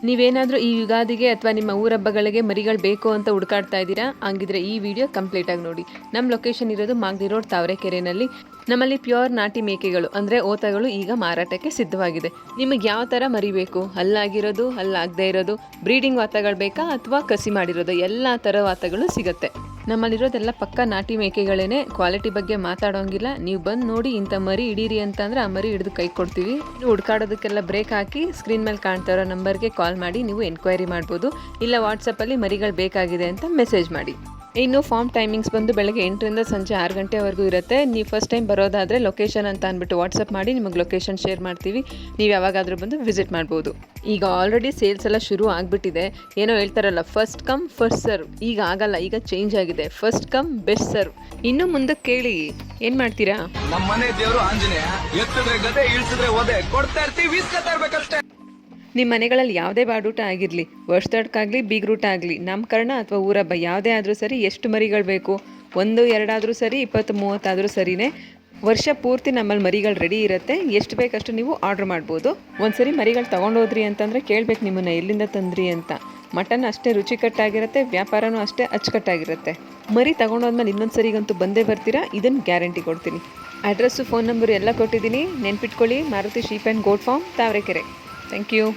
ನೀವೇನಾದರೂ ಈ ಯುಗಾದಿಗೆ ಅಥವಾ ನಿಮ್ಮ ಊರಬ್ಬಗಳಿಗೆ ಮರಿಗಳು ಬೇಕು ಅಂತ ಹುಡುಕಾಡ್ತಾ ಇದ್ದೀರಾ, ಹಂಗಿದ್ರೆ ಈ ವಿಡಿಯೋ ಕಂಪ್ಲೀಟಾಗಿ ನೋಡಿ. ನಮ್ಮ ಲೊಕೇಶನ್ ಇರೋದು ಮಾಗಡಿ ರೋಡ್ ತಾವರೆಕೆರೆನಲ್ಲಿ. ನಮ್ಮಲ್ಲಿ ಪ್ಯೂರ್ ನಾಟಿ ಮೇಕೆಗಳು ಅಂದರೆ ಓತಗಳು ಈಗ ಮಾರಾಟಕ್ಕೆ ಸಿದ್ಧವಾಗಿದೆ. ನಿಮಗೆ ಯಾವ ಥರ ಮರಿ ಬೇಕು, ಹಲ್ಲಾಗಿರೋದು, ಹಲ್ಲಾಗದೇ ಇರೋದು, ಬ್ರೀಡಿಂಗ್ ವಾತಗಳು ಬೇಕಾ ಅಥವಾ ಕಸಿ ಮಾಡಿರೋದು, ಎಲ್ಲ ಥರ ವಾತಗಳು ಸಿಗುತ್ತೆ. ನಮ್ಮಲ್ಲಿರೋದೆಲ್ಲ ಪಕ್ಕ ನಾಟಿ ಮೇಕೆಗಳೇನೆ. ಕ್ವಾಲಿಟಿ ಬಗ್ಗೆ ಮಾತಾಡೋಂಗಿಲ್ಲ. ನೀವು ಬಂದು ನೋಡಿ ಇಂಥ ಮರಿ ಹಿಡೀರಿ ಅಂತಂದರೆ ಆ ಮರಿ ಹಿಡಿದು ಕೈ ಕೊಡ್ತೀವಿ. ನೀವು ಹುಡ್ಕಾಡೋದಕ್ಕೆಲ್ಲ ಬ್ರೇಕ್ ಹಾಕಿ ಸ್ಕ್ರೀನ್ ಮೇಲೆ ಕಾಣ್ತಾ ಇರೋ ನಂಬರ್ಗೆ ಕಾಲ್ ಮಾಡಿ ನೀವು ಎನ್ಕ್ವೈರಿ ಮಾಡ್ಬೋದು. ಇಲ್ಲ ವಾಟ್ಸಪ್ಪಲ್ಲಿ ಮರಿಗಳು ಬೇಕಾಗಿದೆ ಅಂತ ಮೆಸೇಜ್ ಮಾಡಿ. ಇನ್ನು ಫಾರ್ಮ್ ಟೈಮಿಂಗ್ಸ್ ಬಂದು ಬೆಳಗ್ಗೆ 8ರಿಂದ ಸಂಜೆ 6 ಗಂಟೆವರೆಗೂ ಇರುತ್ತೆ. ನೀವು ಫಸ್ಟ್ ಟೈಮ್ ಬರೋದಾದರೆ ಲೊಕೇಶನ್ ಅಂತ ಅಂದ್ಬಿಟ್ಟು ವಾಟ್ಸಪ್ ಮಾಡಿ ನಿಮಗೆ ಲೊಕೇಶನ್ ಶೇರ್ ಮಾಡ್ತೀವಿ. ನೀವು ಯಾವಾಗಾದರೂ ಬಂದು ವಿಸಿಟ್ ಮಾಡ್ಬೋದು. ಈಗ ಆಲ್ರೆಡಿ ಸೇಲ್ಸ್ ಎಲ್ಲ ಶುರು ಆಗಿಬಿಟ್ಟಿದೆ. ಏನೋ ಹೇಳ್ತಾರಲ್ಲ, ಫಸ್ಟ್ ಕಮ್ ಫಸ್ಟ್ ಸರ್ವ್. ಈಗ ಆಗಲ್ಲ, ಈಗ ಚೇಂಜ್ ಆಗಿದೆ. First come best serve. ಇನ್ನು ಮುಂದಕ್ಕೆ ಕೇಳಿ ಏನು ಮಾಡ್ತೀರಾ? ನಮ್ಮ ಮನೆ ದೇವರು ಆಂಜನೇಯ, ಎತ್ತಿದ್ರೆ ಗದೆ, ಇಳಿಸಿದ್ರೆ ಒದೆ, ಕೊಡ್ತಾ ಇರ್ತೀವಿ, ಇಸ್ಕೊತಾ ಇರ್ಬೇಕಷ್ಟೇ. ನಿಮ್ಮ ಮನೆಗಳಲ್ಲಿ ಯಾವುದೇ ಬಾಡೂಟ ಆಗಿರಲಿ, ವರ್ಷದಡ್ಕಾಗಲಿ, ಬೀಗ್ರೂಟ ಆಗಲಿ, ನಾಮಕರಣ ಅಥವಾ ಊರಬ್ಬ ಯಾವುದೇ ಆದರೂ ಸರಿ, ಎಷ್ಟು ಮರಿಗಳು ಬೇಕು? 1, 2 ಆದರೂ ಸರಿ, 20, 30 ಆದರೂ ಸರಿನೇ. ವರ್ಷ ಪೂರ್ತಿ ನಮ್ಮಲ್ಲಿ ಮರಿಗಳು ರೆಡಿ ಇರುತ್ತೆ. ಎಷ್ಟು ಬೇಕಷ್ಟು ನೀವು ಆರ್ಡ್ರ್ ಮಾಡ್ಬೋದು. ಒಂದ್ಸರಿ ಮರಿಗಳು ತೊಗೊಂಡೋದ್ರಿ ಅಂತಂದರೆ ಕೇಳಬೇಕು ನಿಮ್ಮನ್ನು ಎಲ್ಲಿಂದ ತಂದ್ರಿ ಅಂತ. ಮಟನ್ ಅಷ್ಟೇ ರುಚಿಕಟ್ಟಾಗಿರುತ್ತೆ, ವ್ಯಾಪಾರನೂ ಅಷ್ಟೇ ಅಚ್ಚುಕಟ್ಟಾಗಿರುತ್ತೆ. ಮರಿ ತೊಗೊಂಡೋದ್ಮೇಲೆ ಇನ್ನೊಂದು ಸರಿಗಂತೂ ಬಂದೇ ಬರ್ತೀರಾ, ಇದನ್ನು ಗ್ಯಾರಂಟಿ ಕೊಡ್ತೀನಿ. ಅಡ್ರೆಸ್ಸು, ಫೋನ್ ನಂಬರು ಎಲ್ಲ ಕೊಟ್ಟಿದ್ದೀನಿ, ನೆನ್ಪಿಟ್ಕೊಳ್ಳಿ. Maruti sheep and goat farm, Tavarekere. Thank you.